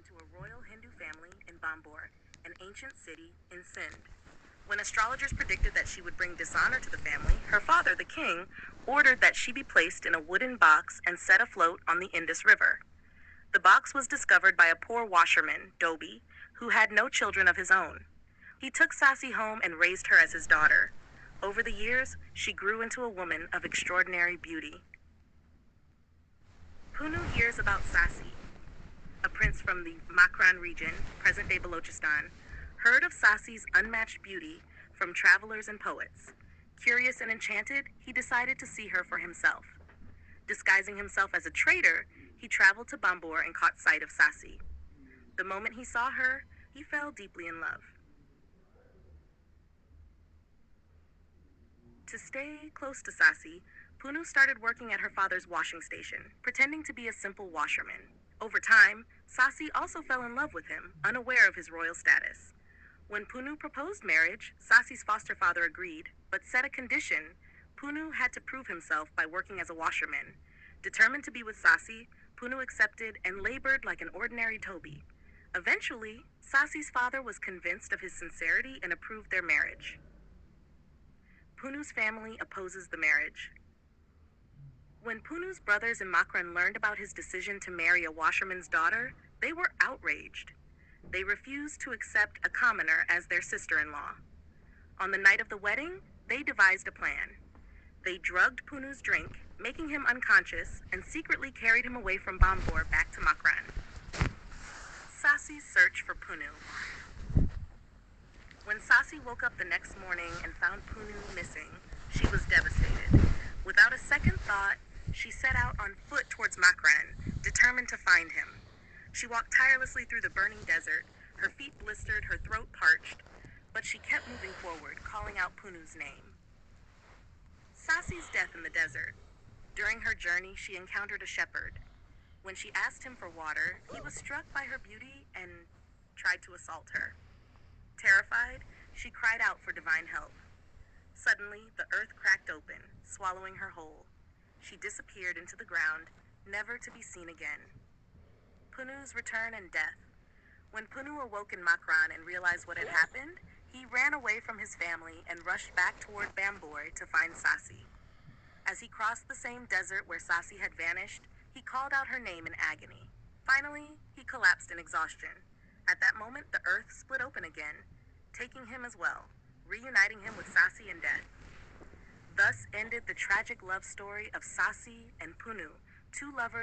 into a royal Hindu family in Bambur, an ancient city in Sindh. When astrologers predicted that she would bring dishonor to the family, her father, the king, ordered that she be placed in a wooden box and set afloat on the Indus River. The box was discovered by a poor washerman, Dobi, who had no children of his own. He took Sasai home and raised her as his daughter. Over the years, she grew into a woman of extraordinary beauty. Punho hears about Sasai, a prince from the Makran region, present-day Balochistan, heard of Sasai's unmatched beauty from travelers and poets. Curious and enchanted, he decided to see her for himself. Disguising himself as a trader, he traveled to Bambur and caught sight of Sasai. The moment he saw her, he fell deeply in love. To stay close to Sasai, Punho started working at her father's washing station, pretending to be a simple washerman. Over time, Sasai also fell in love with him, unaware of his royal status. When Punho proposed marriage, Sasai's foster father agreed, but set a condition. Punho had to prove himself by working as a washerman. Determined to be with Sasai, Punho accepted and labored like an ordinary Toby. Eventually, Sasai's father was convinced of his sincerity and approved their marriage. Punho's family opposes the marriage. When Punho's brothers in Makran learned about his decision to marry a washerman's daughter, they were outraged. They refused to accept a commoner as their sister-in-law. On the night of the wedding, they devised a plan. They drugged Punho's drink, making him unconscious, and secretly carried him away from Bambur back to Makran. Sasai's search for Punho. When Sasai woke up the next morning and found Punho missing, she was devastated. Without a second thought, she set out on foot towards Makran, determined to find him. She walked tirelessly through the burning desert, her feet blistered, her throat parched, but she kept moving forward, calling out Punho's name. Sasai's death in the desert. During her journey, she encountered a shepherd. When she asked him for water, he was struck by her beauty and tried to assault her. Terrified, she cried out for divine help. Suddenly, the earth cracked open, swallowing her whole. She disappeared into the ground, never to be seen again. Punho's return and death. When Punho awoke in Makran and realized what had happened, he ran away from his family and rushed back toward Bambur to find Sasai. As he crossed the same desert where Sasai had vanished, he called out her name in agony. Finally, he collapsed in exhaustion. At that moment, the earth split open again, taking him as well, reuniting him with Sasai in death. Thus ended the tragic love story of Sasai and Punho, two lovers